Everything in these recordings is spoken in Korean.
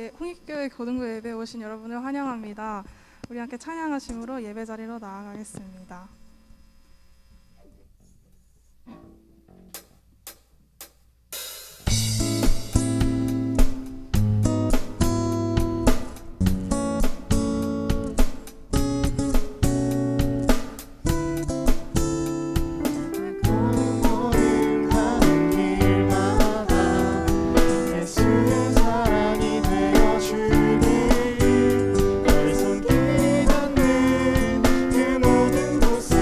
홍익교회 고등부 예배에 오신 여러분을 환영합니다. 우리 함께 찬양하심으로 예배 자리로 나아가겠습니다. 그 모든 곳에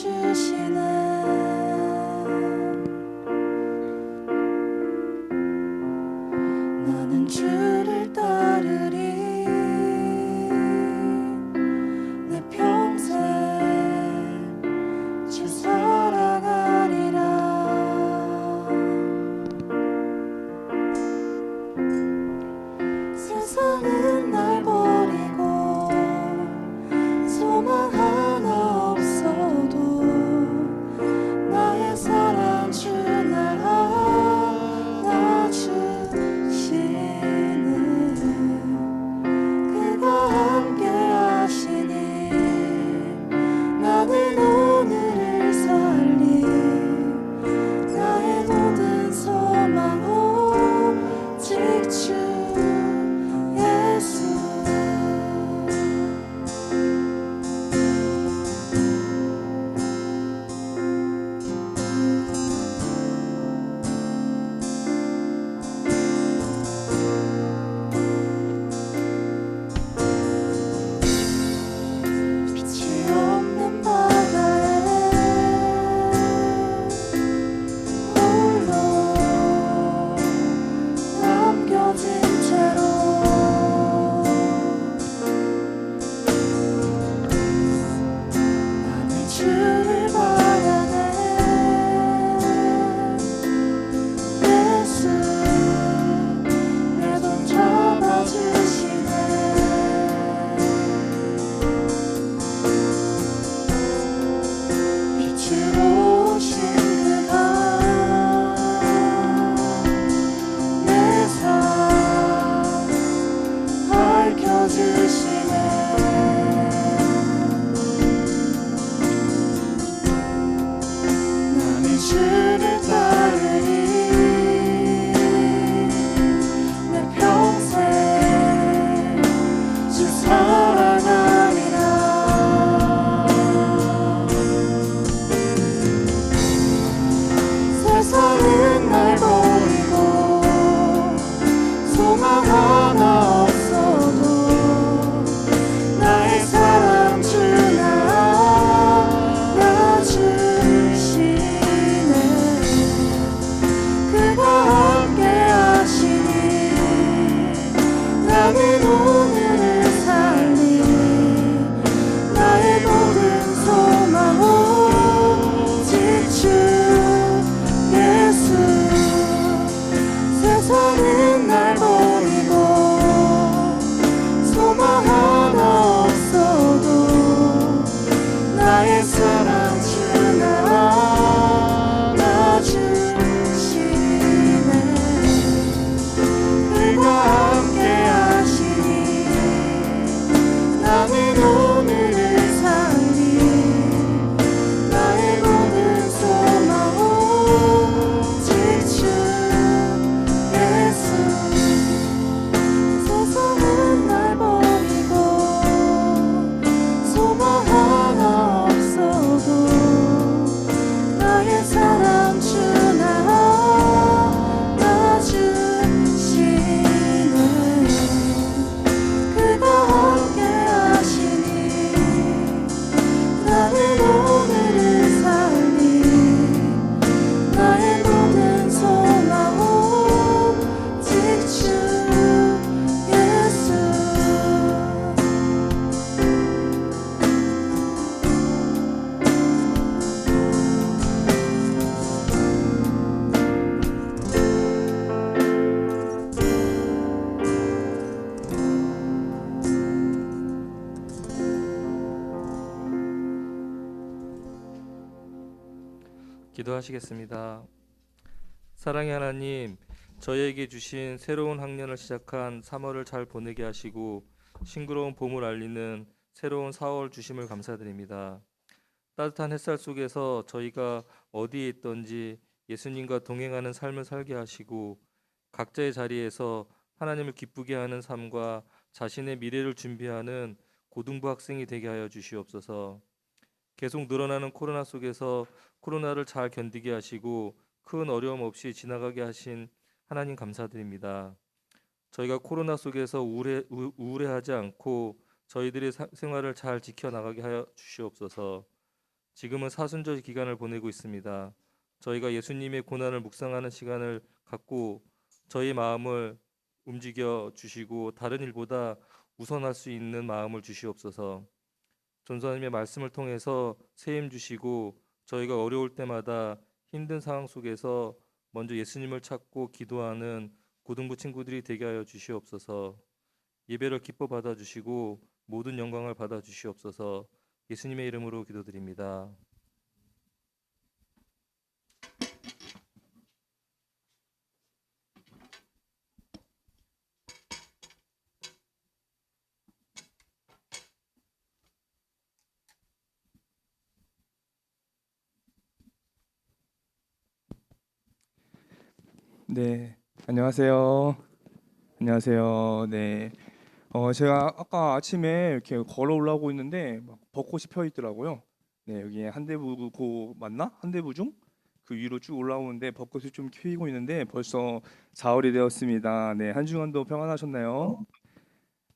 주시네. 나는 주를 따르리. 내 평생 주 사랑하리라. 세상은 날 버리고 소망 하나 없어도 나의 사랑 주 날 안아주시네. 그가 함께 하시니 나는 오늘을 살리. 나의 모든 소망 오직 주 예수. 빛이 없는 바다에 홀로 남겨진 채로 나는 주를 바라네. 예수 내 손 잡아주시네. 빛으로 오신 그가 내 삶 밝혀주시네. 나는 주를 따르리. 내 평생 주 사랑하리라. 세상은 날 버리고 소망 하나 없어도 나의 사랑 주 날 안아주시네. 그가 함께 하시니 나는 오늘을 살리. 나의 모든 소망 오직 주 예수. 세상은 날 버리고 소망 하나 없어도 나의 사랑 주 날 안아주시네. 그가 함께 하시니 나는 오늘을 살리. 나의 모든 소망 오직 주 예수. 세상은 날 버리고 소망 하나 없어도 나의 사랑 주 날 안아주시네. 그가 함께 하시니 나는 오늘을 살리. 나의 모든 소망 오직 주 예수. 기도하시겠습니다. 사랑의 하나님, 저희에게 주신 새로운 학년을 시작한 3월을 잘 보내게 하시고 싱그러운 봄을 알리는 새로운 4월 주심을 감사드립니다. 따뜻한 햇살 속에서 저희가 어디에 있든지 예수님과 동행하는 삶을 살게 하시고 각자의 자리에서 하나님을 기쁘게 하는 삶과 자신의 미래를 준비하는 고등부 학생이 되게 하여 주시옵소서. 계속 늘어나는 코로나 속에서 코로나를 잘 견디게 하시고 큰 어려움 없이 지나가게 하신 하나님 감사드립니다. 저희가 코로나 속에서 우울해하지 않고 저희들의 생활을 잘 지켜나가게 하여 주시옵소서. 지금은 사순절 기간을 보내고 있습니다. 저희가 예수님의 고난을 묵상하는 시간을 갖고 저희 마음을 움직여 주시고 다른 일보다 우선할 수 있는 마음을 주시옵소서. 전사님의 말씀을 통해서 세임 주시고 저희가 어려울 때마다 힘든 상황 속에서 먼저 예수님을 찾고 기도하는 고등부 친구들이 되게 하여 주시옵소서. 예배를 기뻐 받아 주시고 모든 영광을 받아 주시옵소서. 예수님의 이름으로 기도드립니다. 네, 안녕하세요. 안녕하세요. 네, 제가 아까 아침에 이렇게 걸어 올라오고 있는데 막 벚꽃이 펴 있더라고요. 네, 여기 한대부고 맞나? 한대부 중? 그 위로 쭉 올라오는데 벚꽃이 좀 피고 있는데 벌써 4월이 되었습니다. 네, 한 주간도 평안하셨나요?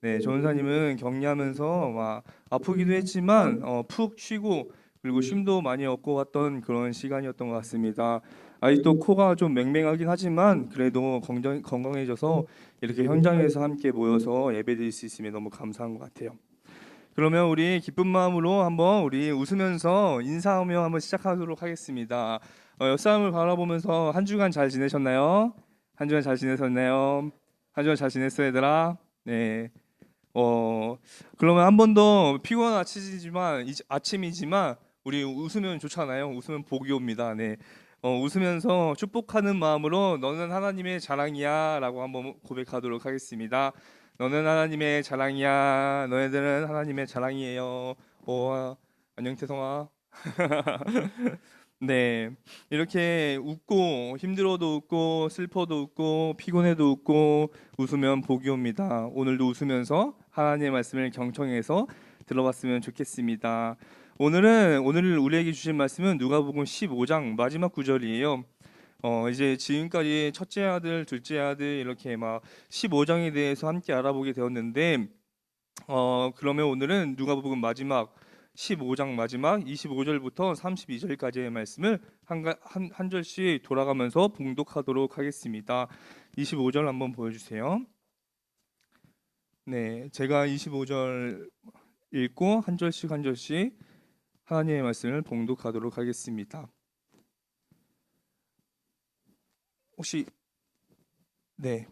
네, 전사님은 격리하면서 막 아프기도 했지만 푹 쉬고 그리고 쉼도 많이 얻고 왔던 그런 시간이었던 것 같습니다. 아직도 코가 좀 맹맹하긴 하지만 그래도 건강해져서 이렇게 현장에서 함께 모여서 예배드릴 수 있으면 너무 감사한 것 같아요. 그러면 우리 기쁜 마음으로 한번 우리 웃으면서 인사하며 한번 시작하도록 하겠습니다. 옆 사람을 바라보면서 한 주간 잘 지내셨나요? 한 주간 잘 지내셨나요? 한 주간 잘 지냈어요, 얘들아? 네. 그러면 한 번 더 피곤한 아침이지만 우리 웃으면 좋잖아요. 웃으면 복이 옵니다. 네. 웃으면서 축복하는 마음으로 너는 하나님의 자랑이야라고 한번 고백하도록 하겠습니다. 너는 하나님의 자랑이야. 너희들은 하나님의 자랑이에요. 안녕 태성아. 네, 이렇게 웃고 힘들어도 웃고 슬퍼도 웃고 피곤해도 웃고 웃으면 복이 옵니다. 오늘도 웃으면서 하나님의 말씀을 경청해서 들어봤으면 좋겠습니다. 오늘 우리에게 주신 말씀은 누가복음 15장 마지막 구절이에요. 이제 지금까지 첫째 아들, 둘째 아들 이렇게 막 15장에 대해서 함께 알아보게 되었는데 그러면 오늘은 누가복음 마지막 15장 마지막 25절부터 32절까지의 말씀을 한 절씩 돌아가면서 봉독하도록 하겠습니다. 25절 한번 보여주세요. 네, 제가 25절 읽고 한 절씩 하나님의 말씀을 봉독하도록 하겠습니다. 혹시 네,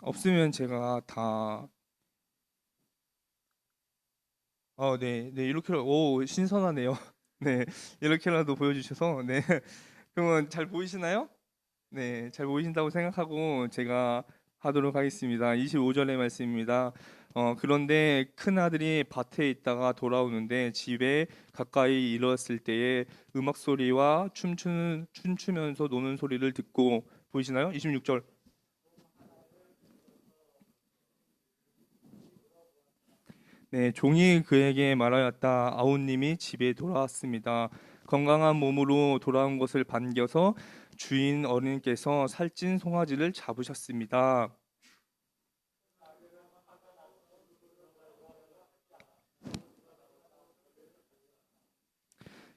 없으면 제가 다 네, 네, 이렇게, 신선하네요. 네, 이렇게라도 보여주셔서, 네. 그러면 잘 보이시나요? 네, 잘 보이신다고 생각하고 제가 하도록 하겠습니다. 25절의 말씀입니다. 그런데 큰 아들이 밭에 있다가 돌아오는데 집에 가까이 이르렀을 때에 음악 소리와 춤추면서 노는 소리를 듣고 보이시나요? 26절. 네, 종이 그에게 말하였다. 아우님이 집에 돌아왔습니다. 건강한 몸으로 돌아온 것을 반겨서 주인 어른께서 살찐 송아지를 잡으셨습니다.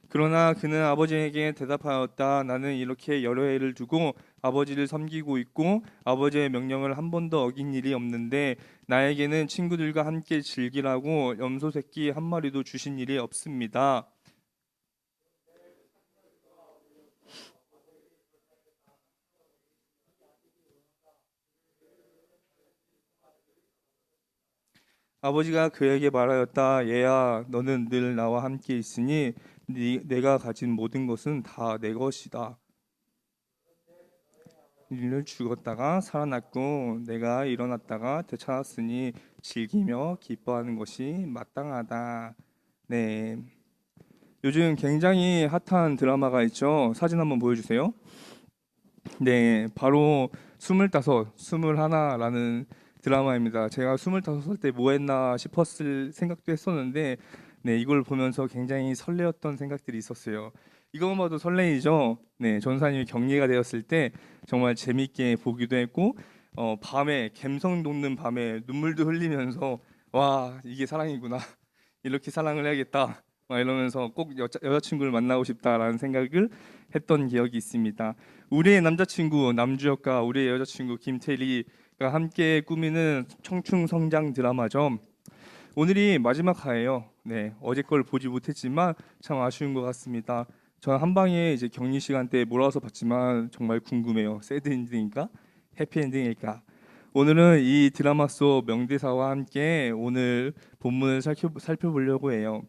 그러나 그는 아버지에게 대답하였다. 나는 이렇게 여러 해를 두고 아버지를 섬기고 있고 아버지의 명령을 한 번도 어긴 일이 없는데 나에게는 친구들과 함께 즐기라고 염소 새끼 한 마리도 주신 일이 없습니다. 아버지가 그에게 말하였다. 얘야, 너는 늘 나와 함께 있으니 내가 가진 모든 것은 다 내 것이다. 이를 죽었다가 살아났고 내가 일어났다가 되찾았으니 즐기며 기뻐하는 것이 마땅하다. 네, 요즘 굉장히 핫한 드라마가 있죠. 사진 한번 보여주세요. 네, 바로 21라는 드라마입니다. 제가 25살 때 뭐 했나 싶었을 생각도 했었는데 네, 이걸 보면서 굉장히 설레었던 생각들이 있었어요. 이것만 봐도 설레이죠. 네, 전사님이 격리가 되었을 때 정말 재밌게 보기도 했고 밤에 감성 돋는 밤에 눈물도 흘리면서 와, 이게 사랑이구나. 이렇게 사랑을 해야겠다. 이러면서 꼭 여자친구를 만나고 싶다라는 생각을 했던 기억이 있습니다. 우리의 남자친구 남주혁과 우리의 여자친구 김태리가 함께 꾸미는 청춘 성장 드라마죠. 오늘이 마지막 화예요. 네, 어제 걸 보지 못했지만 참 아쉬운 것 같습니다. 전 한 방에 이제 격리 시간 때 몰아서 봤지만 정말 궁금해요. 새드 엔딩일까? 해피 엔딩일까? 오늘은 이 드라마 속 명대사와 함께 오늘 본문을 살펴보려고 해요.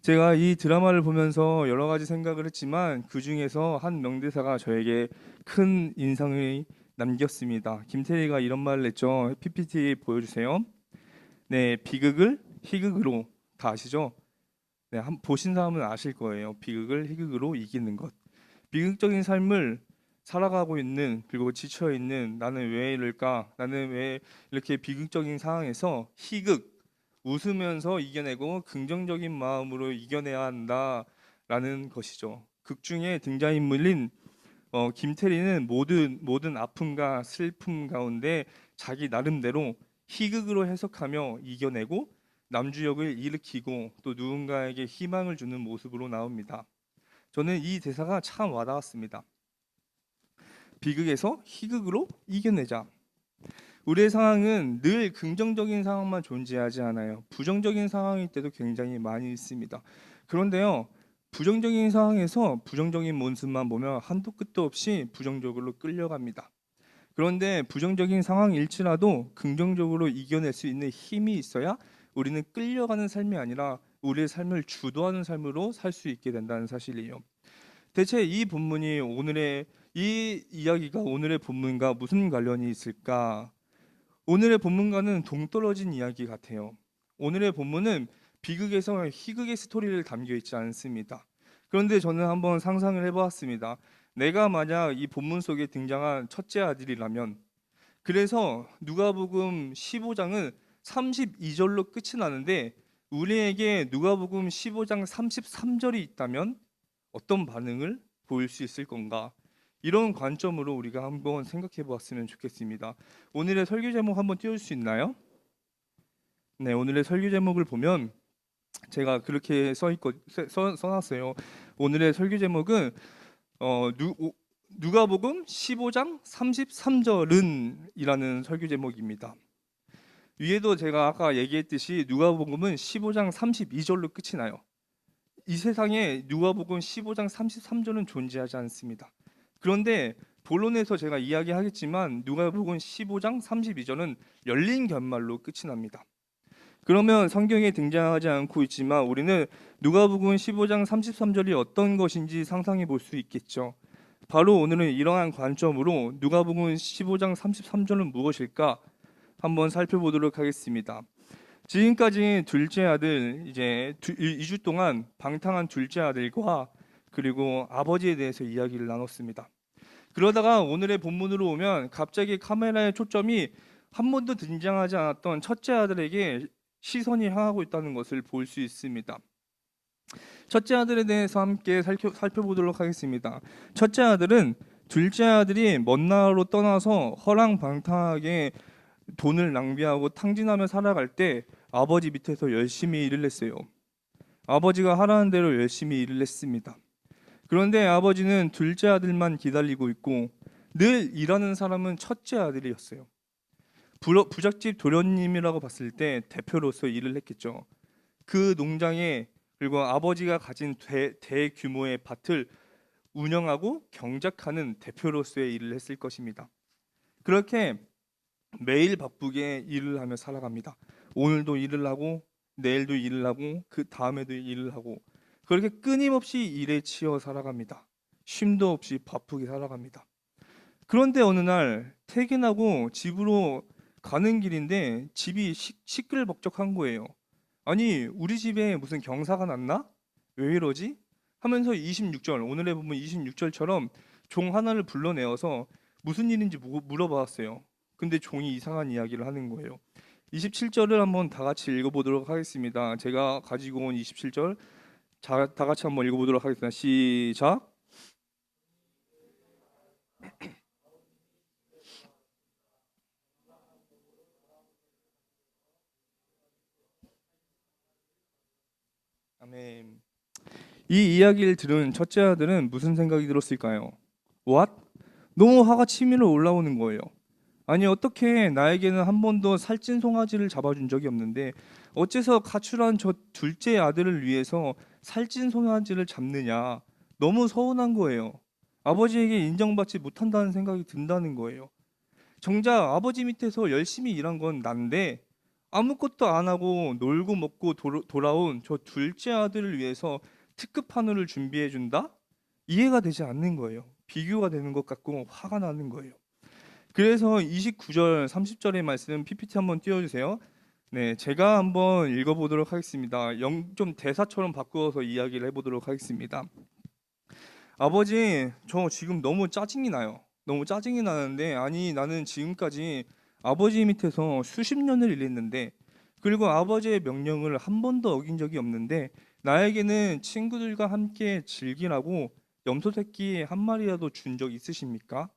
제가 이 드라마를 보면서 여러 가지 생각을 했지만 그 중에서 한 명대사가 저에게 큰 인상을 남겼습니다. 김태리가 이런 말을 했죠. PPT 보여주세요. 네, 비극을 희극으로, 다 아시죠? 네, 보신 사람은 아실 거예요. 비극을 희극으로 이기는 것. 비극적인 삶을 살아가고 있는, 그리고 지쳐 있는 나는 왜 이럴까? 나는 왜 이렇게 비극적인 상황에서 희극, 웃으면서 이겨내고 긍정적인 마음으로 이겨내야 한다라는 것이죠. 극 중에 등장인물인 김태리는 모든 아픔과 슬픔 가운데 자기 나름대로 희극으로 해석하며 이겨내고 남주역을 일으키고 또 누군가에게 희망을 주는 모습으로 나옵니다. 저는 이 대사가 참 와닿았습니다. 비극에서 희극으로 이겨내자. 우리의 상황은 늘 긍정적인 상황만 존재하지 않아요. 부정적인 상황일 때도 굉장히 많이 있습니다. 그런데요, 부정적인 상황에서 부정적인 모습만 보면 한도 끝도 없이 부정적으로 끌려갑니다. 그런데 부정적인 상황일지라도 긍정적으로 이겨낼 수 있는 힘이 있어야 우리는 끌려가는 삶이 아니라 우리의 삶을 주도하는 삶으로 살 수 있게 된다는 사실이에요. 대체 이 이야기가 오늘의 본문과 무슨 관련이 있을까? 오늘의 본문과는 동떨어진 이야기 같아요. 오늘의 본문은 비극에서 희극의 스토리를 담겨 있지 않습니다. 그런데 저는 한번 상상을 해보았습니다. 내가 만약 이 본문 속에 등장한 첫째 아들이라면, 그래서 누가복음 15장은 32절로 끝이 나는데 우리에게 누가복음 15장 33절이 있다면 어떤 반응을 보일 수 있을 건가? 이런 관점으로 우리가 한번 생각해 보았으면 좋겠습니다. 오늘의 설교 제목 한번 띄울 수 있나요? 네, 오늘의 설교 제목을 보면 제가 그렇게 써놨어요. 오늘의 설교 제목은 누가복음 15장 33절은 이라는 설교 제목입니다. 위에도 제가 아까 얘기했듯이 누가복음은 15장 32절로 끝이 나요. 이 세상에 누가복음 15장 33절은 존재하지 않습니다. 그런데 본론에서 제가 이야기하겠지만 누가복음 15장 32절은 열린 결말로 끝이 납니다. 그러면 성경에 등장하지 않고 있지만 우리는 누가복음 15장 33절이 어떤 것인지 상상해 볼 수 있겠죠. 바로 오늘은 이러한 관점으로 누가복음 15장 33절은 무엇일까 한번 살펴보도록 하겠습니다. 지금까지 둘째 아들, 이제 2주 동안 방탕한 둘째 아들과 그리고 아버지에 대해서 이야기를 나눴습니다. 그러다가 오늘의 본문으로 오면 갑자기 카메라의 초점이 한 번도 등장하지 않았던 첫째 아들에게 시선이 향하고 있다는 것을 볼 수 있습니다. 첫째 아들에 대해서 함께 살펴보도록 하겠습니다. 첫째 아들은 둘째 아들이 먼 나라로 떠나서 허랑방탕하게 돈을 낭비하고 탕진하며 살아갈 때 아버지 밑에서 열심히 일을 했어요. 아버지가 하라는 대로 열심히 일을 했습니다. 그런데 아버지는 둘째 아들만 기다리고 있고 늘 일하는 사람은 첫째 아들이었어요. 부잣집 도련님이라고 봤을 때 대표로서 일을 했겠죠. 그 농장에 그리고 아버지가 가진 대규모의 밭을 운영하고 경작하는 대표로서의 일을 했을 것입니다. 그렇게 매일 바쁘게 일을 하며 살아갑니다. 오늘도 일을 하고 내일도 일을 하고 그 다음에도 일을 하고 그렇게 끊임없이 일에 치여 살아갑니다. 쉼도 없이 바쁘게 살아갑니다. 그런데 어느 날 퇴근하고 집으로 가는 길인데 집이 시끌벅적한 거예요. 아니 우리 집에 무슨 경사가 났나? 왜 이러지? 하면서 26절 오늘에 보면 26절처럼 종 하나를 불러내어서 무슨 일인지 물어봤어요. 근데 종이 이상한 이야기를 하는 거예요. 27절을 한번 다 같이 읽어보도록 하겠습니다. 제가 가지고 온 27절 다 같이 한번 읽어보도록 하겠습니다. 시작. 아멘. 이 이야기를 들은 첫째 아들은 무슨 생각이 들었을까요? What? 너무 화가 치밀어 올라오는 거예요. 아니 어떻게 나에게는 한 번도 살찐 송아지를 잡아준 적이 없는데 어째서 가출한 저 둘째 아들을 위해서 살찐 송아지를 잡느냐. 너무 서운한 거예요. 아버지에게 인정받지 못한다는 생각이 든다는 거예요. 정작 아버지 밑에서 열심히 일한 건 난데 아무것도 안 하고 놀고 먹고 돌아온 저 둘째 아들을 위해서 특급 한우를 준비해 준다? 이해가 되지 않는 거예요. 비교가 되는 것 같고 화가 나는 거예요. 그래서 29절, 30절의 말씀 PPT 한번 띄워주세요. 네, 제가 한번 읽어보도록 하겠습니다. 좀 대사처럼 바꾸어서 이야기를 해보도록 하겠습니다. 아버지, 저 지금 너무 짜증이 나요. 너무 짜증이 나는데 아니 나는 지금까지 아버지 밑에서 수십 년을 일했는데 그리고 아버지의 명령을 한 번도 어긴 적이 없는데 나에게는 친구들과 함께 즐기라고 염소 새끼 한 마리라도 준 적 있으십니까?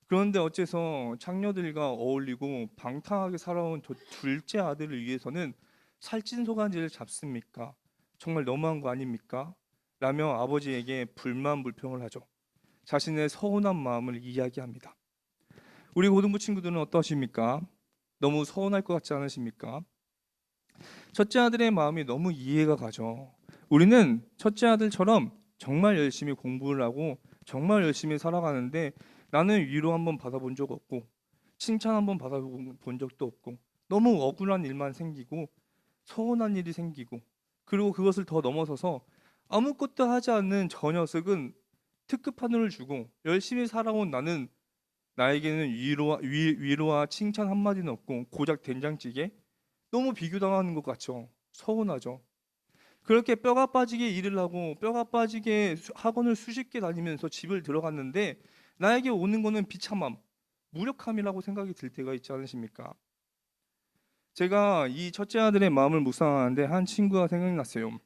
그런데 어째서 창녀들과 어울리고 방탕하게 살아온 저 둘째 아들을 위해서는 살찐 소가지를 잡습니까? 정말 너무한 거 아닙니까? 라며 아버지에게 불만 불평을 하죠. 자신의 서운한 마음을 이야기합니다. 우리 고등부 친구들은 어떠십니까? 너무 서운할 것 같지 않으십니까? 첫째 아들의 마음이 너무 이해가 가죠. 우리는 첫째 아들처럼 정말 열심히 공부를 하고 정말 열심히 살아가는데 나는 위로 한번 받아본 적 없고 칭찬 한번 받아본 적도 없고 너무 억울한 일만 생기고 서운한 일이 생기고 그리고 그것을 더 넘어서서 아무것도 하지 않는 저 녀석은 특급 한우를 주고 열심히 살아온 나는 나에게는 위로와 칭찬 한마디는 없고 고작 된장찌개? 너무 비교당하는 것 같죠. 서운하죠. 그렇게 뼈가 빠지게 일을 하고 뼈가 빠지게 학원을 수십 개 다니면서 집을 들어갔는데 나에게 오는 거는 비참함, 무력함이라고 생각이 들 때가 있지 않으십니까? 제가 이 첫째 아들의 마음을 묵상하는데 한 친구가 생각이 났어요.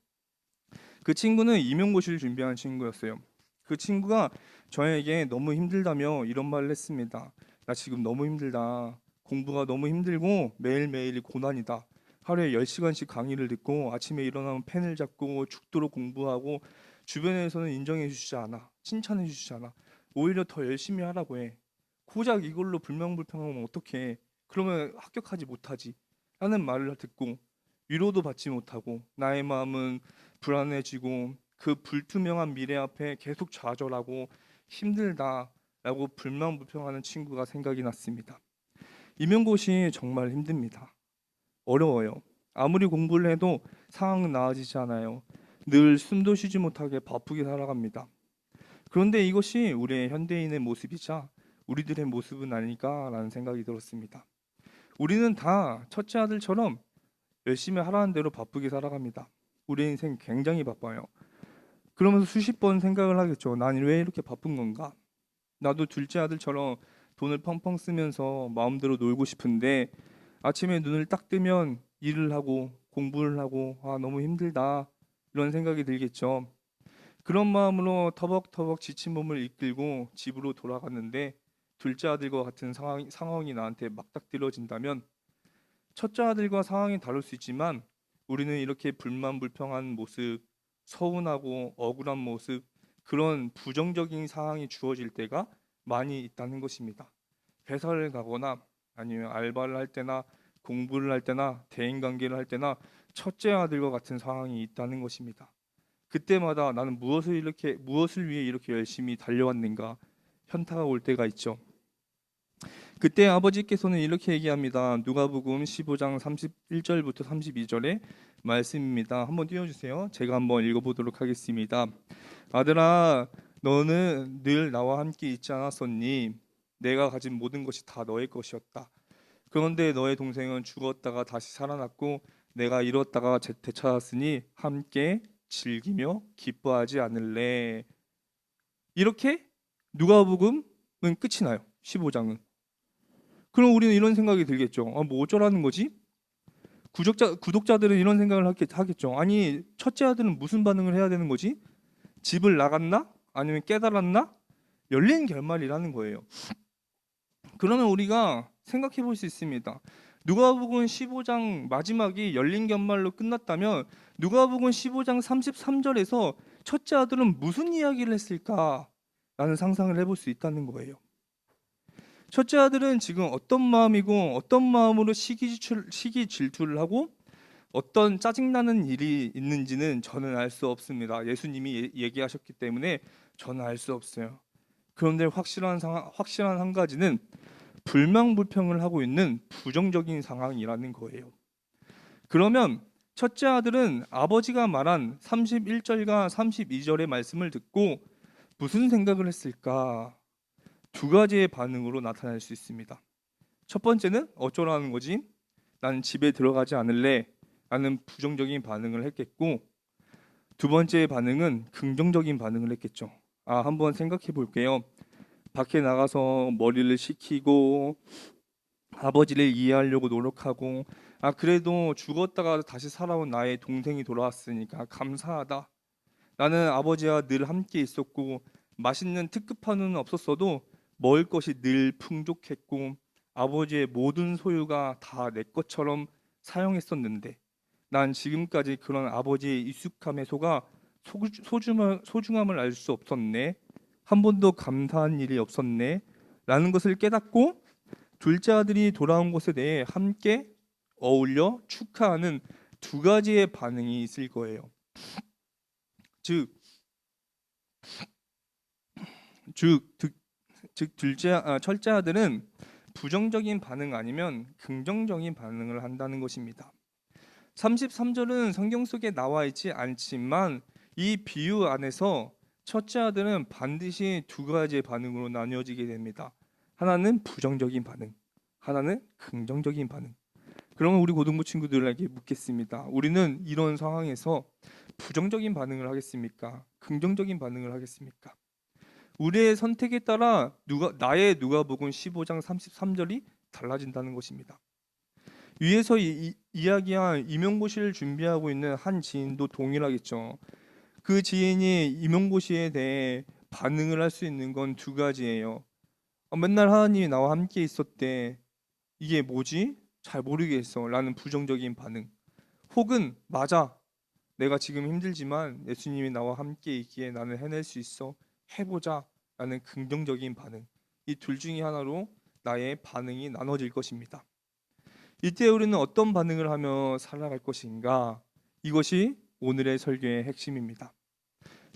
그 친구는 임용고시를 준비하는 친구였어요. 그 친구가 저에게 너무 힘들다며 이런 말을 했습니다. 나 지금 너무 힘들다. 공부가 너무 힘들고 매일매일이 고난이다. 하루에 10시간씩 강의를 듣고 아침에 일어나면 펜을 잡고 죽도록 공부하고 주변에서는 인정해 주시지 않아. 칭찬해 주시지 않아. 오히려 더 열심히 하라고 해. 고작 이걸로 불평하면 어떡해. 그러면 합격하지 못하지. 라는 말을 듣고 위로도 받지 못하고 나의 마음은 불안해지고 그 불투명한 미래 앞에 계속 좌절하고 힘들다라고 불평하는 친구가 생각이 났습니다. 임용고시 정말 힘듭니다. 어려워요. 아무리 공부를 해도 상황은 나아지지 않아요. 늘 숨도 쉬지 못하게 바쁘게 살아갑니다. 그런데 이것이 우리의 현대인의 모습이자 우리들의 모습은 아닐까라는 생각이 들었습니다. 우리는 다 첫째 아들처럼 열심히 하라는 대로 바쁘게 살아갑니다. 우리 인생 굉장히 바빠요. 그러면서 수십 번 생각을 하겠죠. 난 왜 이렇게 바쁜 건가? 나도 둘째 아들처럼 돈을 펑펑 쓰면서 마음대로 놀고 싶은데 아침에 눈을 딱 뜨면 일을 하고 공부를 하고 너무 힘들다 이런 생각이 들겠죠. 그런 마음으로 터벅터벅 지친 몸을 이끌고 집으로 돌아갔는데 둘째 아들과 같은 상황이 나한테 맞닥뜨려진다면 첫째 아들과 상황이 다를 수 있지만 우리는 이렇게 불만불평한 모습, 서운하고 억울한 모습, 그런 부정적인 상황이 주어질 때가 많이 있다는 것입니다. 회사를 가거나 아니면 알바를 할 때나 공부를 할 때나 대인관계를 할 때나 첫째 아들과 같은 상황이 있다는 것입니다. 그때마다 나는 무엇을 위해 이렇게 열심히 달려왔는가 현타가 올 때가 있죠. 그때 아버지께서는 이렇게 얘기합니다. 누가복음 15장 31절부터 32절의 말씀입니다. 한번 띄워주세요. 제가 한번 읽어보도록 하겠습니다. 아들아, 너는 늘 나와 함께 있지 않았었니? 내가 가진 모든 것이 다 너의 것이었다. 그런데 너의 동생은 죽었다가 다시 살아났고 내가 잃었다가 되찾았으니 함께 즐기며 기뻐하지 않을래. 이렇게 누가복음은 끝이 나요. 15장은. 그럼 우리는 이런 생각이 들겠죠. 뭐 어쩌라는 거지? 구독자들은 이런 생각을 하겠죠. 아니 첫째 아들은 무슨 반응을 해야 되는 거지? 집을 나갔나? 아니면 깨달았나? 열린 결말이라는 거예요. 그러면 우리가 생각해 볼 수 있습니다. 누가복음 15장 마지막이 열린 결말로 끝났다면 누가복음 15장 33절에서 첫째 아들은 무슨 이야기를 했을까라는 상상을 해볼 수 있다는 거예요. 첫째 아들은 지금 어떤 마음이고 어떤 마음으로 시기 질투를 하고 어떤 짜증나는 일이 있는지는 저는 알 수 없습니다. 예수님이 얘기하셨기 때문에 저는 알 수 없어요. 그런데 확실한 한 가지는 불평을 하고 있는 부정적인 상황이라는 거예요. 그러면 첫째 아들은 아버지가 말한 31절과 32절의 말씀을 듣고 무슨 생각을 했을까? 두 가지의 반응으로 나타날 수 있습니다. 첫 번째는 어쩌라는 거지? 나는 집에 들어가지 않을래 라는 부정적인 반응을 했겠고, 두 번째 반응은 긍정적인 반응을 했겠죠. 한번 생각해 볼게요. 밖에 나가서 머리를 식히고 아버지를 이해하려고 노력하고, 그래도 죽었다가 다시 살아온 나의 동생이 돌아왔으니까 감사하다. 나는 아버지와 늘 함께 있었고 맛있는 특급 한우는 없었어도 먹을 것이 늘 풍족했고 아버지의 모든 소유가 다 내 것처럼 사용했었는데, 난 지금까지 그런 아버지의 익숙함에 속아 소중함을 알 수 없었네. 한 번도 감사한 일이 없었네 라는 것을 깨닫고 둘째 아들이 돌아온 것에 대해 함께 어울려 축하하는 두 가지의 반응이 있을 거예요. 즉 첫째 아들은 부정적인 반응 아니면 긍정적인 반응을 한다는 것입니다. 33절은 성경 속에 나와 있지 않지만 이 비유 안에서 첫째 아들은 반드시 두 가지의 반응으로 나뉘어지게 됩니다. 하나는 부정적인 반응, 하나는 긍정적인 반응. 그러면 우리 고등부 친구들에게 묻겠습니다. 우리는 이런 상황에서 부정적인 반응을 하겠습니까? 긍정적인 반응을 하겠습니까? 우리의 선택에 따라 나의 누가복음 15장 33절이 달라진다는 것입니다. 위에서 이야기한 임용고시를 준비하고 있는 한 지인도 동일하겠죠. 그 지인이 임용고시에 대해 반응을 할 수 있는 건 두 가지예요. 맨날 하나님이 나와 함께 있었대. 이게 뭐지? 잘 모르겠어 라는 부정적인 반응. 혹은 맞아. 내가 지금 힘들지만 예수님이 나와 함께 있기에 나는 해낼 수 있어. 해보자 라는 긍정적인 반응. 이 둘 중에 하나로 나의 반응이 나눠질 것입니다. 이때 우리는 어떤 반응을 하며 살아갈 것인가? 이것이 오늘의 설교의 핵심입니다.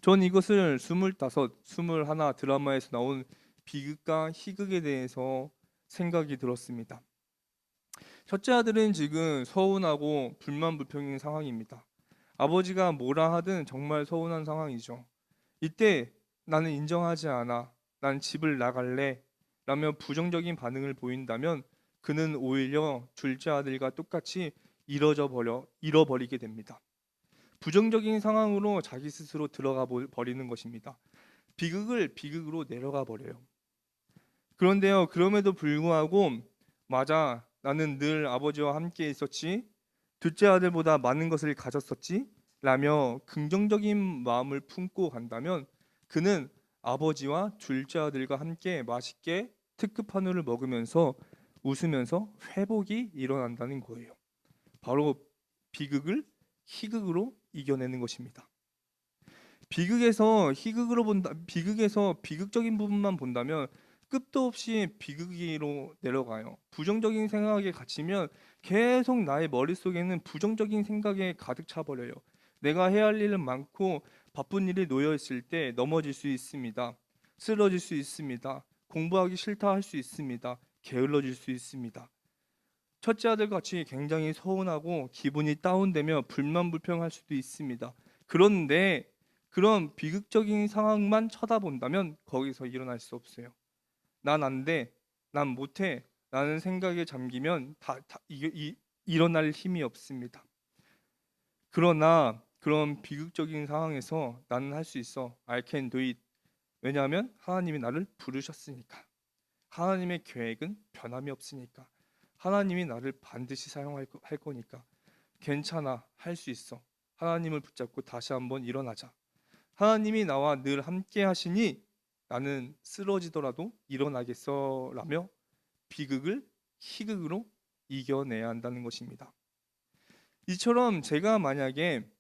전 이것을 25, 21 드라마에서 나온 비극과 희극에 대해서 생각이 들었습니다. 첫째 아들은 지금 서운하고 불만불평인 상황입니다. 아버지가 뭐라 하든 정말 서운한 상황이죠. 이때 나는 인정하지 않아. 난 집을 나갈래. 라며 부정적인 반응을 보인다면 그는 오히려 둘째 아들과 똑같이 잃어버리게 됩니다. 부정적인 상황으로 자기 스스로 들어가 버리는 것입니다. 비극을 비극으로 내려가 버려요. 그런데요, 그럼에도 불구하고 맞아, 나는 늘 아버지와 함께 있었지. 둘째 아들보다 많은 것을 가졌었지. 라며 긍정적인 마음을 품고 간다면 그는 아버지와 둘째 아들과 함께 맛있게 특급 한우를 먹으면서 웃으면서 회복이 일어난다는 거예요. 바로 비극을 희극으로 이겨내는 것입니다. 비극에서 비극적인 부분만 본다면 끝도 없이 비극으로 내려가요. 부정적인 생각에 갇히면 계속 나의 머릿속에는 부정적인 생각에 가득 차버려요. 내가 해야 할 일은 많고 바쁜 일이 놓여 있을 때 넘어질 수 있습니다. 쓰러질 수 있습니다. 공부하기 싫다 할 수 있습니다. 게을러질 수 있습니다. 첫째 아들 같이 굉장히 서운하고 기분이 다운되며 불만불평할 수도 있습니다. 그런데 그런 비극적인 상황만 쳐다본다면 거기서 일어날 수 없어요. 난 안 돼, 난 못해 라는 생각에 잠기면 일어날 힘이 없습니다. 그러나 그런 비극적인 상황에서 나는 할 수 있어. I can do it. 왜냐하면 하나님이 나를 부르셨으니까. 하나님의 계획은 변함이 없으니까. 하나님이 나를 반드시 사용할 거니까. 괜찮아, 할 수 있어. 하나님을 붙잡고 다시 한번 일어나자. 하나님이 나와 늘 함께 하시니 나는 쓰러지더라도 일어나겠어 라며 비극을 희극으로 이겨내야 한다는 것입니다. 이처럼 제가 만약에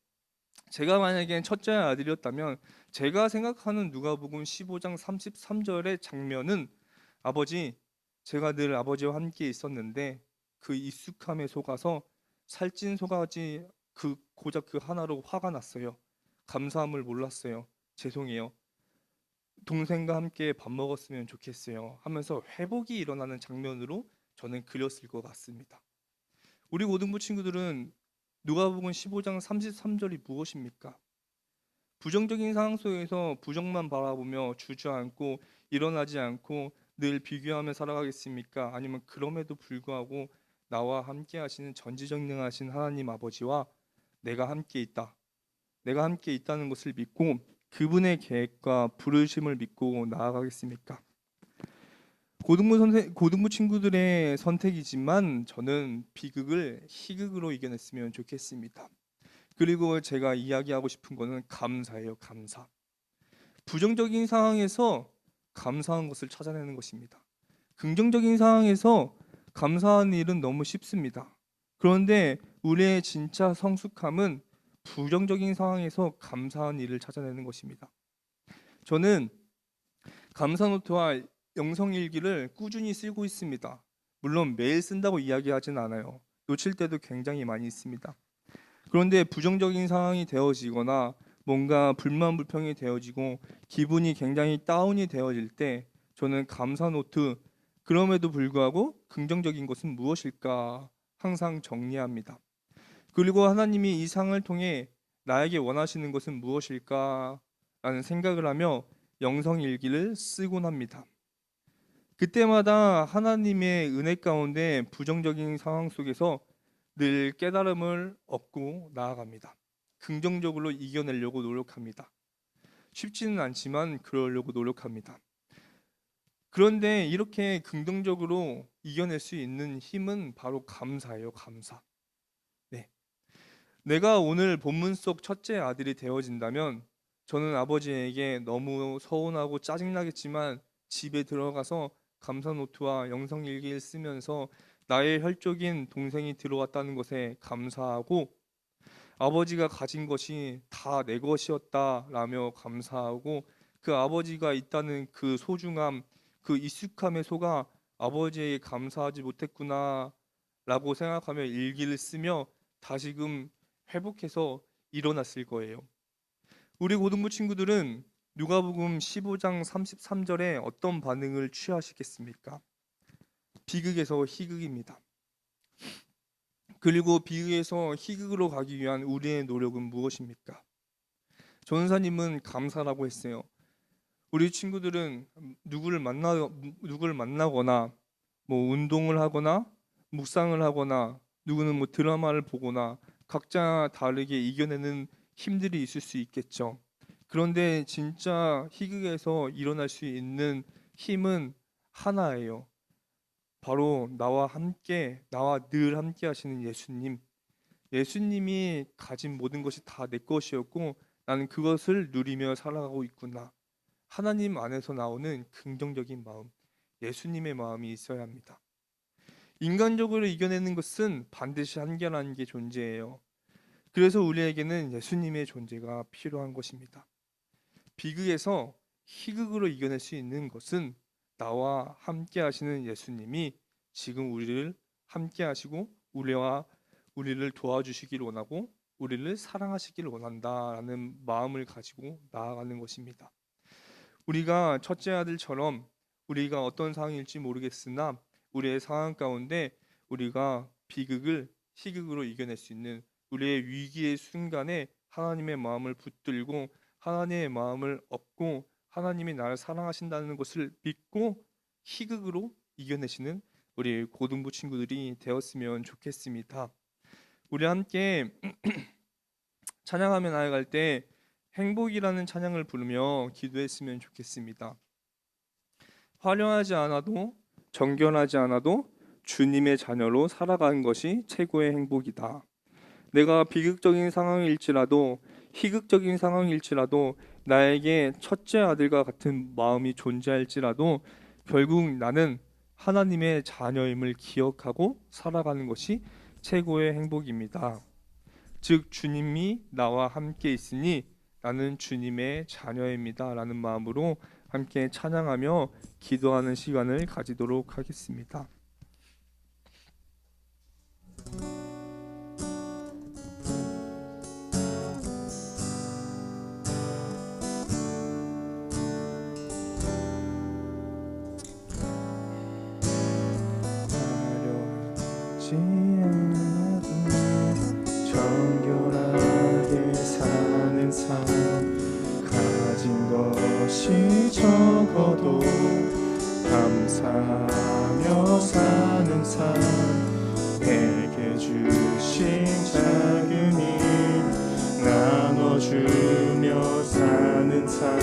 제가 만약에 첫째 아들이었다면 제가 생각하는 누가복음 15장 33절의 장면은 아버지, 제가 늘 아버지와 함께 있었는데 그 익숙함에 속아서 살찐 소가지 고작 그 하나로 화가 났어요. 감사함을 몰랐어요. 죄송해요. 동생과 함께 밥 먹었으면 좋겠어요. 하면서 회복이 일어나는 장면으로 저는 그렸을 것 같습니다. 우리 고등부 친구들은 누가복음 15장 33절이 무엇입니까? 부정적인 상황 속에서 부정만 바라보며 주저앉고 일어나지 않고 늘 비교하며 살아가겠습니까? 아니면 그럼에도 불구하고 나와 함께 하시는 전지전능하신 하나님 아버지와 내가 함께 있다. 내가 함께 있다는 것을 믿고 그분의 계획과 부르심을 믿고 나아가겠습니까? 고등부 친구들의 선택이지만 저는 비극을 희극으로 이겨냈으면 좋겠습니다. 그리고 제가 이야기하고 싶은 거는 감사예요. 감사. 부정적인 상황에서 감사한 것을 찾아내는 것입니다. 긍정적인 상황에서 감사하는 일은 너무 쉽습니다. 그런데 우리의 진짜 성숙함은 부정적인 상황에서 감사한 일을 찾아내는 것입니다. 저는 감사 노트와 영성일기를 꾸준히 쓰고 있습니다. 물론 매일 쓴다고 이야기하진 않아요. 놓칠 때도 굉장히 많이 있습니다. 그런데 부정적인 상황이 되어지거나 뭔가 불만 불평이 되어지고 기분이 굉장히 다운이 되어질 때 저는 감사 노트, 그럼에도 불구하고 긍정적인 것은 무엇일까 항상 정리합니다. 그리고 하나님이 이 상을 통해 나에게 원하시는 것은 무엇일까 라는 생각을 하며 영성일기를 쓰곤 합니다. 그때마다 하나님의 은혜 가운데 부정적인 상황 속에서 늘 깨달음을 얻고 나아갑니다. 긍정적으로 이겨내려고 노력합니다. 쉽지는 않지만 그러려고 노력합니다. 그런데 이렇게 긍정적으로 이겨낼 수 있는 힘은 바로 감사예요. 감사. 네. 내가 오늘 본문 속 첫째 아들이 되어진다면 저는 아버지에게 너무 서운하고 짜증나겠지만 집에 들어가서 감사 노트와 영성일기를 쓰면서 나의 혈족인 동생이 들어왔다는 것에 감사하고 아버지가 가진 것이 다 내 것이었다라며 감사하고 그 아버지가 있다는 그 소중함, 그 익숙함에 속아 아버지에게 감사하지 못했구나 라고 생각하며 일기를 쓰며 다시금 회복해서 일어났을 거예요. 우리 고등부 친구들은 누가복음 15장 33절에 어떤 반응을 취하시겠습니까? 비극에서 희극입니다. 그리고 비극에서 희극으로 가기 위한 우리의 노력은 무엇입니까? 전사님은 감사라고 했어요. 우리 친구들은 누구를 만나거나 뭐 운동을 하거나 묵상을 하거나 누구는 뭐 드라마를 보거나 각자 다르게 이겨내는 힘들이 있을 수 있겠죠. 그런데 진짜 희극에서 일어날 수 있는 힘은 하나예요. 바로 나와 늘 함께 하시는 예수님. 예수님이 가진 모든 것이 다 내 것이었고 나는 그것을 누리며 살아가고 있구나. 하나님 안에서 나오는 긍정적인 마음, 예수님의 마음이 있어야 합니다. 인간적으로 이겨내는 것은 반드시 한계라는 게 존재해요. 그래서 우리에게는 예수님의 존재가 필요한 것입니다. 비극에서 희극으로 이겨낼 수 있는 것은 나와 함께 하시는 예수님이 지금 우리를 함께 하시고 우리를 도와주시길 원하고 우리를 사랑하시길 원한다라는 마음을 가지고 나아가는 것입니다. 우리가 첫째 아들처럼 우리가 어떤 상황일지 모르겠으나 우리의 상황 가운데 우리가 비극을 희극으로 이겨낼 수 있는 우리의 위기의 순간에 하나님의 마음을 붙들고 하나님의 마음을 얻고 하나님이 나를 사랑하신다는 것을 믿고 희극으로 이겨내시는 우리 고등부 친구들이 되었으면 좋겠습니다. 우리 함께 찬양하며 나아갈 때 행복이라는 찬양을 부르며 기도했으면 좋겠습니다. 화려하지 않아도 정결하지 않아도 주님의 자녀로 살아가는 것이 최고의 행복이다. 내가 비극적인 상황일지라도 희극적인 상황일지라도 나에게 첫째 아들과 같은 마음이 존재할지라도 결국 나는 하나님의 자녀임을 기억하고 살아가는 것이 최고의 행복입니다. 즉 주님이 나와 함께 있으니 나는 주님의 자녀입니다 라는 마음으로 함께 찬양하며 기도하는 시간을 가지도록 하겠습니다. 정결하게 사는 삶 가진 것이 적어도 감사하며 사는 삶 내게 주신 작은 일 나눠주며 사는 삶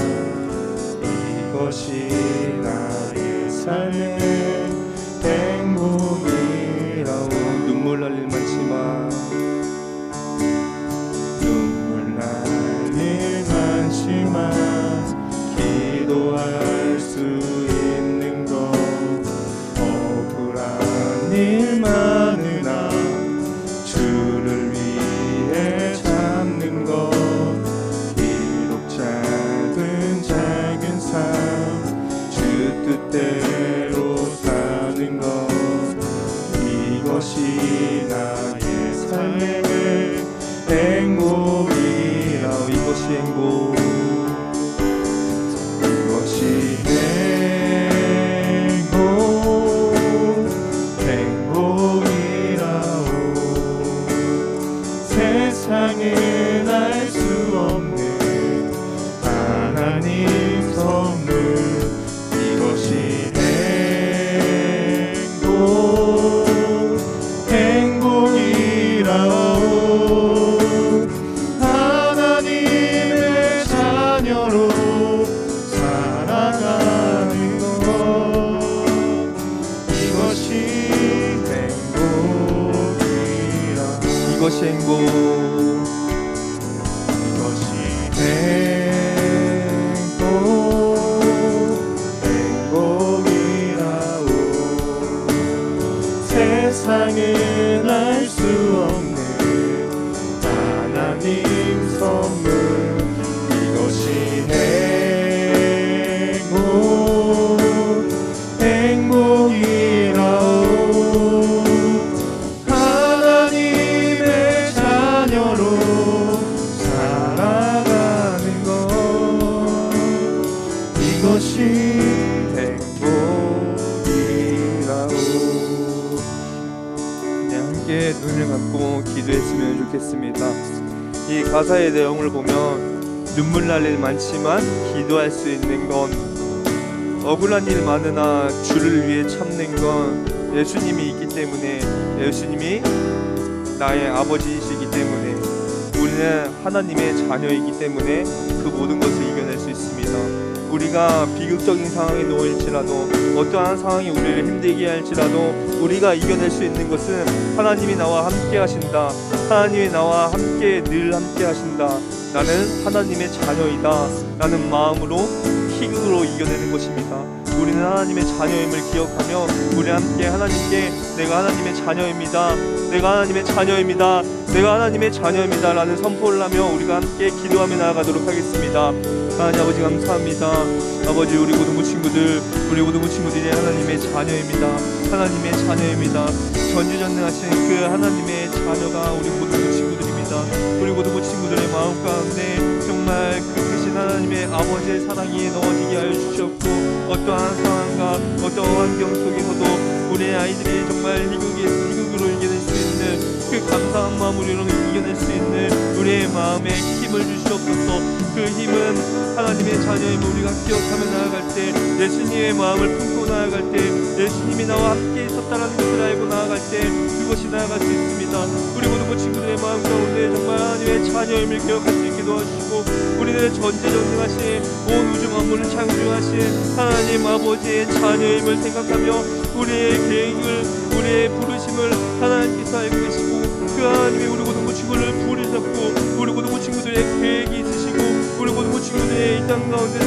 이것이 나의 삶의 행복이라오. 눈물 날 일 많지만 기도할 수 있는 것 억울한 일 많으나 주를 위해 참는 것 비록 작은 삶 주 뜻대로 사는 것 이것이 나의 삶의 행복이라. 이것이 행복 행복이라오. 세상에 날 수 없는 하나님 선물 이것이 행복이라오. 하나님의 자녀로 살아가는 것 이것이 행복이라. 이것이 행복 행복이라오. 세상에 날 수 없는 하나님 선물 이것이 행복이라오. 하나님의 자녀로 살아가는 것 이것이 행복이라오. 함께 눈을 감고 기도했으면 좋겠습니다. 이 가사의 내용을 보면 눈물 날 일 많지만 기도할 수 있는 건 억울한 일 많으나 주를 위해 참는 건 예수님이 있기 때문에 예수님이 나의 아버지이시기 때문에 우리는 하나님의 자녀이기 때문에 그 모든 것을 이겨낼 수 있습니다. 우리가 비극적인 상황에 놓일지라도 어떠한 상황이 우리를 힘들게 할지라도 우리가 이겨낼 수 있는 것은 하나님이 나와 함께 하신다. 하나님이 나와 함께 늘 함께 하신다. 나는 하나님의 자녀이다 라는 마음으로 희극으로 이겨내는 것입니다. 우리는 하나님의 자녀임을 기억하며 우리 함께 하나님께 내가 하나님의 자녀입니다. 내가 하나님의 자녀입니다. 내가 하나님의 자녀입니다 라는 선포를 하며 우리가 함께 기도하며 나아가도록 하겠습니다. 하나님 아버지 감사합니다. 아버지 우리 고등부 친구들이 하나님의 자녀입니다. 하나님의 자녀입니다. 전지전능하신 그 하나님의 자녀가 우리 고등부 친구들입니다. 우리 고등부 친구들의 마음 가운데 정말 그 크신 하나님의 아버지의 사랑이 넣어지게 하여 주셨고 어떠한 상황과 어떠한 환경 속에서도 우리 아이들이 정말 희극으로 이겨낼 수 있는 그 감사한 마음으로 이겨낼 수 있는 우리의 마음에 힘을 주시옵소서. 그 힘은 하나님의 자녀임을 우리가 기억하며 나아갈 때 예수님의 마음을 품고 나아갈 때 예수님이 나와 함께 있었다는 것을 알고 나아갈 때 그것이 나아갈 수 있습니다. 우리 모든 친구들의 마음 가운데 정말 하나님의 자녀임을 기억할 수 있게 도와주시고 우리는 전지전능하신 온 우주 만물을 창조하신 하나님 아버지의 자녀임을 생각하며 우리의 계획을 우리의 부르심을 하나님께서 알고 계시고 그 하나님이 우리 고등부 친구를 부르셨고 우리 고등부 친구들의 계획이 있으시고 우리 우리 고등부 친구들의 이 땅 가운데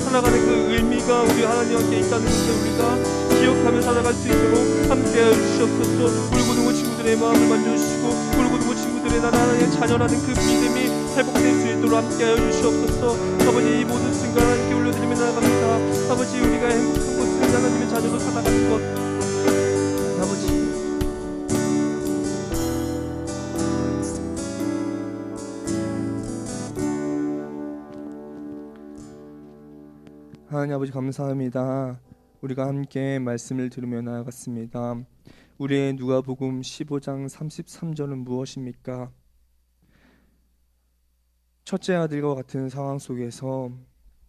살아가는 그 의미가 우리 하나님 함께 있다는 것을 우리가 기억하며 살아갈 수 있도록 함께하여 주시옵소서. 우리 고등부 친구들의 마음을 만져주시고 우리 고등부 친구들의 나는 하나님의 자녀라는 그 믿음이 회복될 수 있도록 함께하여 주시옵소서. 아버지, 이 모든 순간 하나님께 올려드리며 나아갑니다. 아버지, 우리가 행복한 것은 하나님의 자녀로 살아가는 것. 아버지, 하나님 아버지 감사합니다. 우리가 함께 말씀을 들으며 나아갔습니다. 우리의 누가복음 15장 33절은 무엇입니까? 첫째 아들과 같은 상황 속에서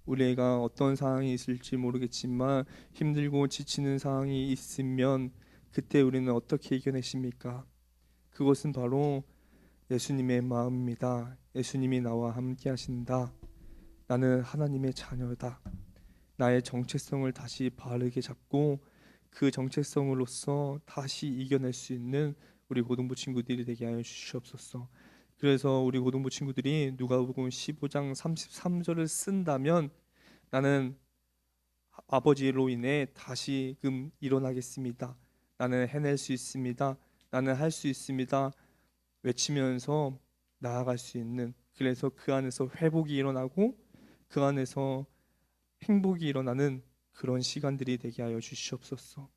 우리가 어떤 상황이 있을지 모르겠지만 힘들고 지치는 상황이 있으면 그때 우리는 어떻게 이겨내십니까? 그것은 바로 예수님의 마음입니다. 예수님이 나와 함께 하신다. 나는 하나님의 자녀다. 나의 정체성을 다시 바르게 잡고 그 정체성으로서 다시 이겨낼 수 있는 우리 고등부 친구들이 되게 하여 주시옵소서. 그래서 우리 고등부 친구들이 누가복음 15장 33절을 쓴다면 나는 아버지로 인해 다시금 일어나겠습니다. 나는 해낼 수 있습니다. 나는 할 수 있습니다. 외치면서 나아갈 수 있는, 그래서 그 안에서 회복이 일어나고 그 안에서 행복이 일어나는 그런 시간들이 되게 하여 주시옵소서.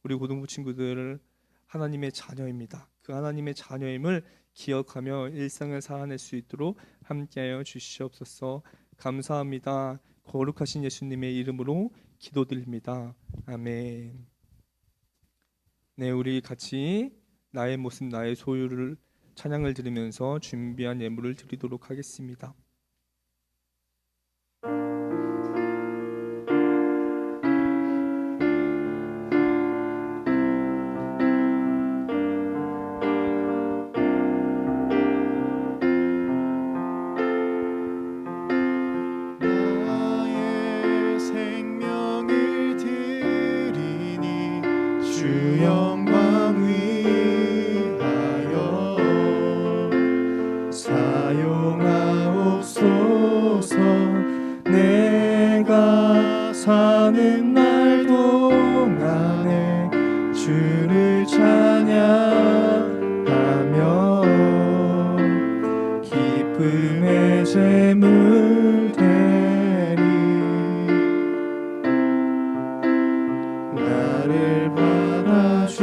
우리 고등부 친구들을 하나님의 자녀입니다. 그 하나님의 자녀임을 기억하며 일상을 살아낼 수 있도록 함께하여 주시옵소서. 감사합니다. 거룩하신 예수님의 이름으로 기도드립니다. 아멘. 네, 우리 같이 나의 모습 나의 소유를 찬양을 들으면서 준비한 예물을 드리도록 하겠습니다. 사는 날 동안에 주를 찬양하며 기쁨의 제물 되리. 나를 받아주소서.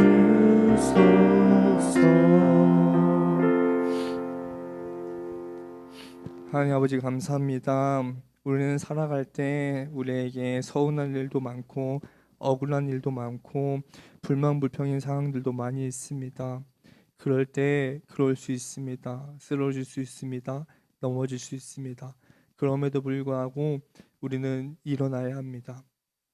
하나님 아버지 감사합니다. 우리는 살아갈 때 우리에게 서운한 일도 많고 억울한 일도 많고 불만불평인 상황들도 많이 있습니다. 그럴 때 그럴 수 있습니다. 쓰러질 수 있습니다. 넘어질 수 있습니다. 그럼에도 불구하고 우리는 일어나야 합니다.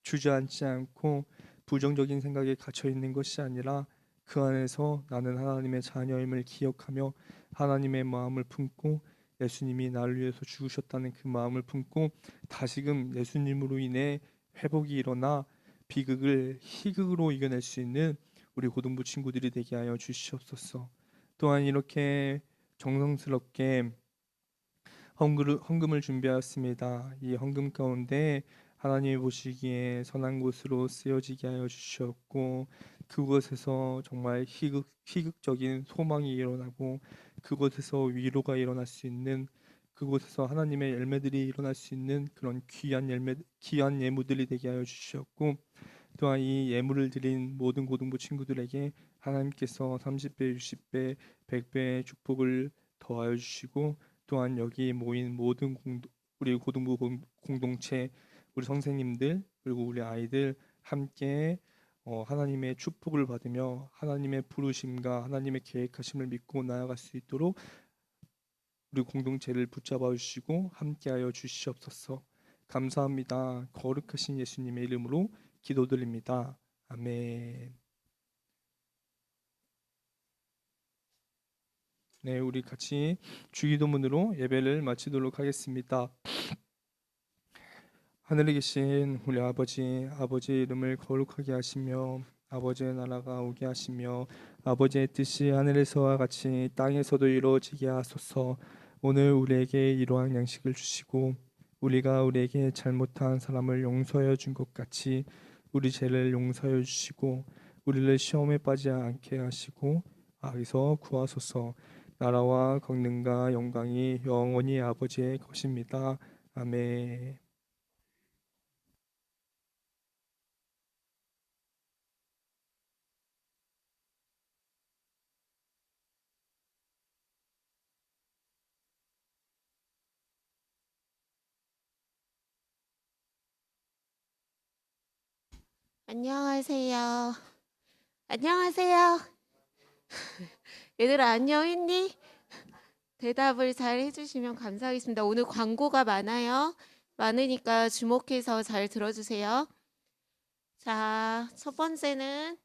주저앉지 않고 부정적인 생각에 갇혀 있는 것이 아니라 그 안에서 나는 하나님의 자녀임을 기억하며 하나님의 마음을 품고 예수님이 나를 위해서 죽으셨다는 그 마음을 품고 다시금 예수님으로 인해 회복이 일어나 비극을 희극으로 이겨낼 수 있는 우리 고등부 친구들이 되게 하여 주시옵소서. 또한 이렇게 정성스럽게 헌금을 준비하였습니다. 이 헌금 가운데 하나님이 보시기에 선한 곳으로 쓰여지게 하여 주시옵고 그곳에서 정말 희극적인 소망이 일어나고 그곳에서 위로가 일어날 수 있는, 그곳에서 하나님의 열매들이 일어날 수 있는 그런 귀한 예물들이 되게 하여 주시옵고 또한 이 예물을 드린 모든 고등부 친구들에게 하나님께서 30배, 60배, 100배의 축복을 더하여 주시고 또한 여기 모인 모든 우리 고등부 공동체, 우리 선생님들 그리고 우리 아이들 함께 하나님의 축복을 받으며 하나님의 부르심과 하나님의 계획하심을 믿고 나아갈 수 있도록 우리 공동체를 붙잡아 주시고 함께하여 주시옵소서. 감사합니다. 거룩하신 예수님의 이름으로 기도드립니다. 아멘. 네, 우리 같이 주기도문으로 예배를 마치도록 하겠습니다. 하늘에 계신 우리 아버지의 이름을 거룩하게 하시며 아버지의 나라가 오게 하시며 아버지의 뜻이 하늘에서와 같이 땅에서도 이루어지게 하소서. 오늘 우리에게 이러한 양식을 주시고 우리가 우리에게 잘못한 사람을 용서해 준 것 같이 우리 죄를 용서해 주시고 우리를 시험에 빠지지 않게 하시고 악에서 구하소서. 나라와 권능과 영광이 영원히 아버지의 것입니다. 아멘. 안녕하세요. 안녕하세요. 얘들아 안녕했니? 대답을 잘 해주시면 감사하겠습니다. 오늘 광고가 많으니까 주목해서 잘 들어주세요. 자, 첫 번째는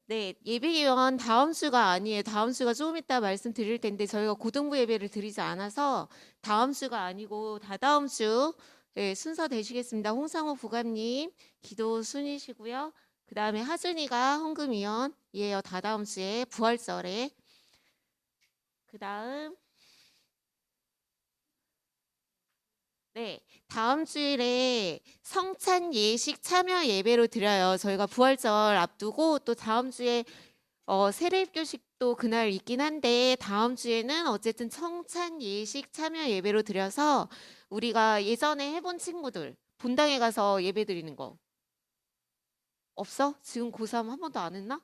예배위원 다음 주가 아니에요. 다음 주가 조금 이따 말씀드릴 텐데 저희가 고등부 예배를 드리지 않아서 다음 주가 아니고 다다음 주 순서 되시겠습니다. 홍상호 부감님 기도 순이시고요. 그 다음에 하준이가 헌금위원이에요. 다다음 주에 부활절에. 그 다음 다음 주일에 성찬 예식 참여 예배로 드려요. 저희가 부활절 앞두고 또 다음 주에 세례입교식도 그날 있긴 한데 다음 주에는 어쨌든 성찬 예식 참여 예배로 드려서 우리가 예전에 해본 친구들 본당에 가서 예배 드리는 거 없어? 지금 고3 한 번도 안 했나?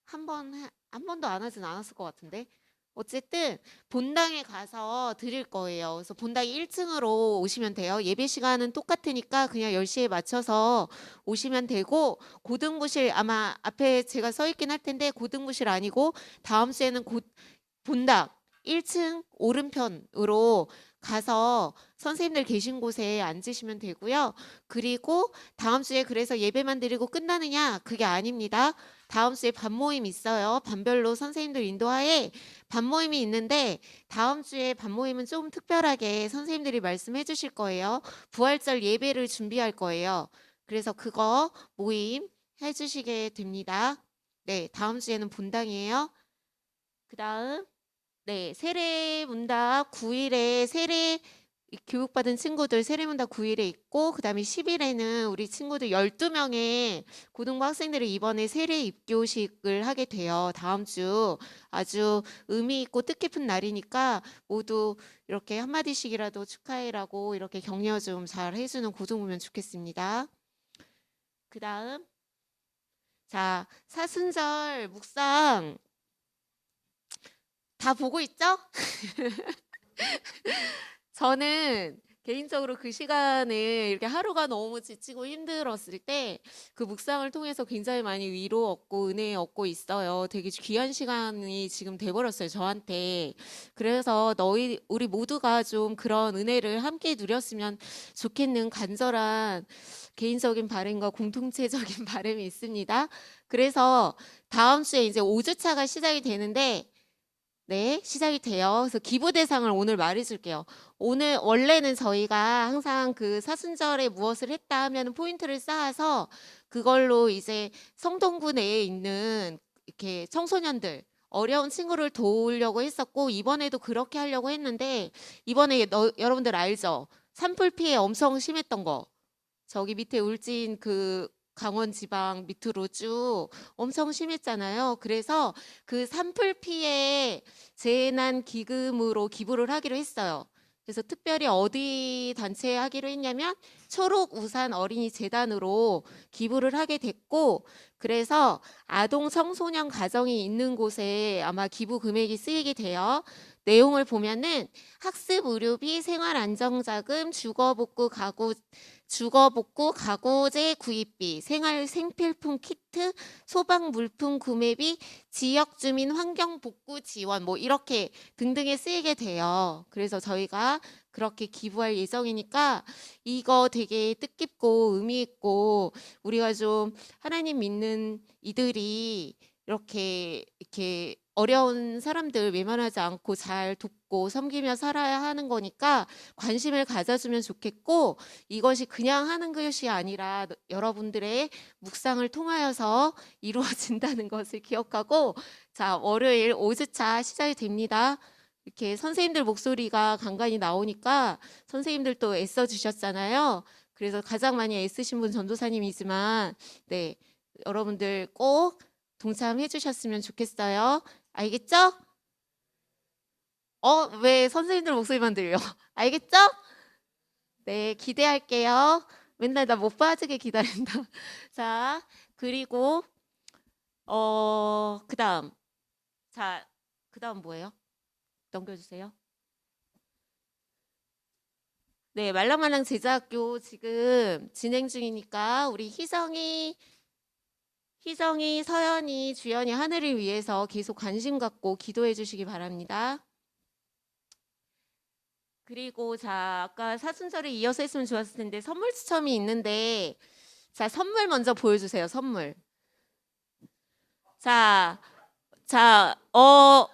한 번도 안 하진 않았을 것 같은데. 어쨌든 본당에 가서 드릴 거예요. 그래서 본당 1층으로 오시면 돼요. 예배 시간은 똑같으니까 그냥 10시에 맞춰서 오시면 되고 고등부실 아마 앞에 제가 서 있긴 할 텐데 고등부실 아니고 다음 주에는 본당 1층 오른편으로 가서 선생님들 계신 곳에 앉으시면 되고요. 그리고 다음 주에 그래서 예배만 드리고 끝나느냐? 그게 아닙니다. 다음 주에 반모임 있어요. 반별로 선생님들 인도하에 반모임이 있는데 다음 주에 반모임은 조금 특별하게 선생님들이 말씀해 주실 거예요. 부활절 예배를 준비할 거예요. 그래서 그거 모임 해주시게 됩니다. 다음 주에는 본당이에요. 그 다음 세례문답 9일에 세례 교육받은 친구들 세례문답 9일에 있고 그 다음에 10일에는 우리 친구들 12명의 고등부 학생들이 이번에 세례 입교식을 하게 돼요. 다음 주 아주 의미 있고 뜻깊은 날이니까 모두 이렇게 한마디씩이라도 축하해라고 이렇게 격려 좀 잘 해주는 고등부면 좋겠습니다. 그 다음 자 사순절 묵상 다 보고 있죠? 저는 개인적으로 그 시간에 이렇게 하루가 너무 지치고 힘들었을 때 그 묵상을 통해서 굉장히 많이 위로 얻고 은혜 얻고 있어요. 되게 귀한 시간이 지금 돼버렸어요, 저한테. 그래서 우리 모두가 좀 그런 은혜를 함께 누렸으면 좋겠는 간절한 개인적인 바람과 공동체적인 바람이 있습니다. 그래서 다음 주에 이제 5주차가 시작이 되는데 시작이 돼요. 그래서 기부 대상을 오늘 말해줄게요. 오늘 원래는 저희가 항상 그 사순절에 무엇을 했다 하면 포인트를 쌓아서 그걸로 이제 성동구 내에 있는 이렇게 청소년들 어려운 친구를 도우려고 했었고 이번에도 그렇게 하려고 했는데 이번에 여러분들 알죠? 산불 피해 엄청 심했던 거. 저기 밑에 울진 그 강원 지방 밑으로 쭉 엄청 심했잖아요. 그래서 그 산불 피해 재난 기금으로 기부를 하기로 했어요. 그래서 특별히 어디 단체에 하기로 했냐면 초록 우산 어린이 재단으로 기부를 하게 됐고 그래서 아동 청소년 가정이 있는 곳에 아마 기부 금액이 쓰이게 돼요. 내용을 보면은 학습 의료비, 생활 안정자금, 주거복구 가구재 구입비, 생활 생필품 키트, 소방 물품 구매비, 지역 주민 환경 복구 지원 뭐 이렇게 등등에 쓰이게 돼요. 그래서 저희가 그렇게 기부할 예정이니까 이거 되게 뜻깊고 의미 있고 우리가 좀 하나님 믿는 이들이 이렇게 어려운 사람들 외면하지 않고 잘 돕고 섬기며 살아야 하는 거니까 관심을 가져주면 좋겠고 이것이 그냥 하는 것이 아니라 여러분들의 묵상을 통하여서 이루어진다는 것을 기억하고 자 월요일 5주차 시작이 됩니다. 이렇게 선생님들 목소리가 간간히 나오니까 선생님들 또 애써 주셨잖아요. 그래서 가장 많이 애쓰신 분 전도사님이지만 네, 여러분들 꼭 동참해 주셨으면 좋겠어요. 알겠죠? 왜 선생님들 목소리만 들려? 알겠죠? 네, 기대할게요. 맨날 나 못 빠지게 기다린다. 자, 그리고 그다음. 자, 그다음 뭐예요? 넘겨주세요. 네, 말랑말랑 제자학교 지금 진행 중이니까 우리 희성이, 서연이, 주연이 하늘을 위해서 계속 관심 갖고 기도해 주시기 바랍니다. 그리고 자, 아까 사순서를 이어서 했으면 좋았을 텐데 선물 추첨이 있는데 자, 선물 먼저 보여주세요. 선물. 자,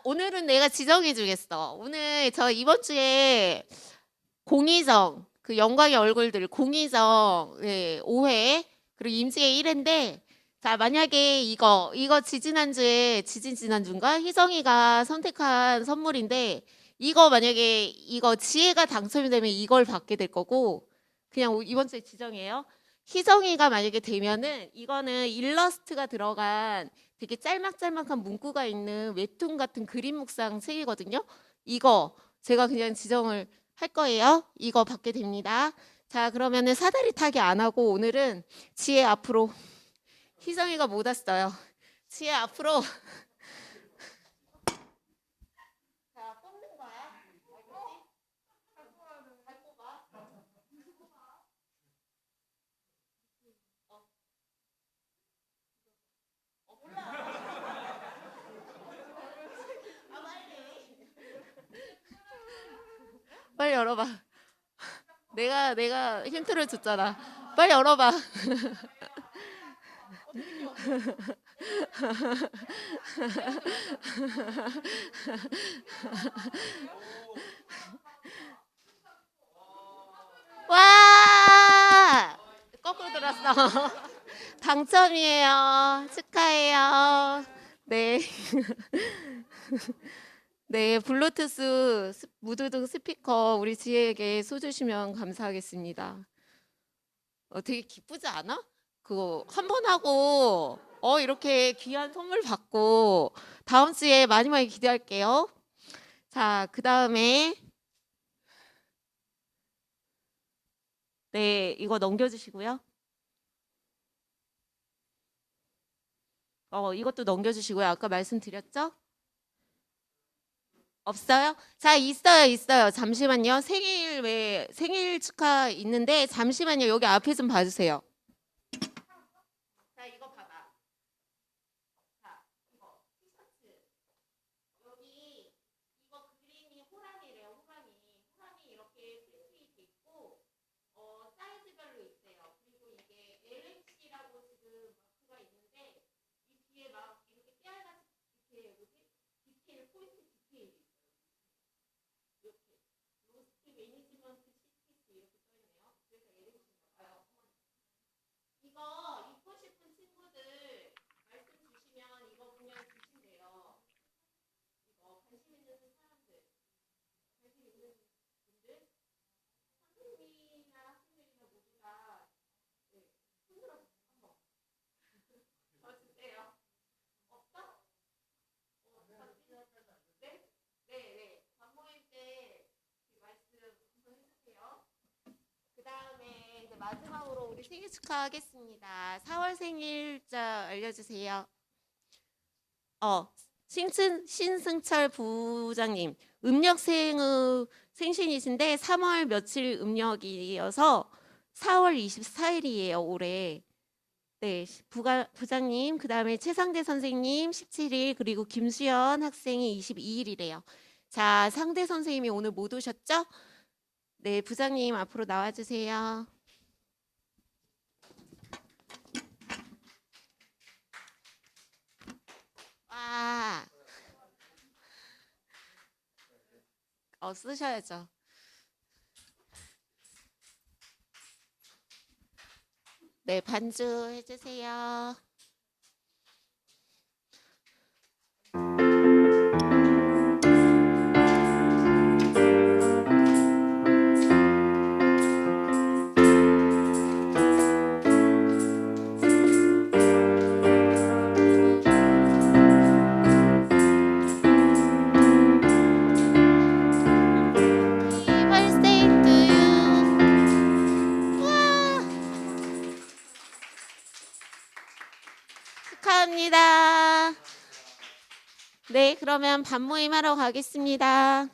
오늘은 내가 지정해 주겠어. 오늘 저 이번 주에 공의정, 그 영광의 얼굴들, 공의정, 네, 5회, 그리고 임지의 1회인데, 자, 만약에 이거 지난주인가? 희성이가 선택한 선물인데, 이거 만약에 이거 지혜가 당첨이 되면 이걸 받게 될 거고, 그냥 이번 주에 지정이에요. 희성이가 만약에 되면은 이거는 일러스트가 들어간 되게 짤막짤막한 문구가 있는 웹툰 같은 그림 묵상 책이거든요. 이거 제가 그냥 지정을 할 거예요. 이거 받게 됩니다. 자, 그러면은 사다리 타기 안 하고 오늘은 지혜 앞으로 희성이가 못 왔어요. 지혜 앞으로 자, 뽑는 거야. 알겠지? 잘 뽑아. 몰라. 아, 빨리 열어봐. 내가 힌트를 줬잖아. 빨리 열어봐. 와! 거꾸로 들었어. 당첨이에요. 축하해요. 네. 네, 블루투스 무드등 스피커 우리 지혜에게 쏘주시면 감사하겠습니다. 되게 기쁘지 않아? 그거 한 번 하고 이렇게 귀한 선물 받고 다음 주에 많이 많이 기대할게요. 자, 그 다음에 네, 이거 넘겨주시고요. 이것도 넘겨주시고요. 아까 말씀드렸죠? 없어요? 자, 있어요. 잠시만요. 생일 축하 있는데 잠시만요. 여기 앞에 좀 봐주세요. 자, 이거 봐봐. 자, 이거 티셔츠. 여기 이거 그림이 호랑이래요. 호랑이 이렇게 프린팅이 돼 있고 사이즈별로 있대요. 그리고 이게 LH라고 지금 마크가 있는데 이 뒤에 막 이렇게 깨알같이 이렇게 디테일 포인트 디테일이 있어요. 이렇게 로스트 매니지먼트 시티스 이렇게 써 있네요. 그래서 LH인가 봐요. 이거 입고 싶은 친구들 말씀 주시면 이거 그냥 주신대요. 이거 관심 있는 사람들, 관심 있는 분들, 선생님이나 학생들이나 모두가 네, 손들어 한번 더 주세요. 없어? 네? 네. 밥 모임 때 말씀 한번 해주세요. 그 다음에 이제 마지막으로 우리 생일 축하하겠습니다. 4월 생일자 알려주세요. 신승철 부장님, 생신이신데 3월 며칠 음력이어서 4월 24일이에요, 올해. 네, 부장님, 그 다음에 최상대 선생님 17일, 그리고 김수연 학생이 22일이래요. 자, 상대 선생님이 오늘 못 오셨죠? 네, 부장님 앞으로 나와주세요. 와, 쓰셔야죠. 네, 반주 해주세요. 축하합니다. 네, 그러면 반모임 하러 가겠습니다.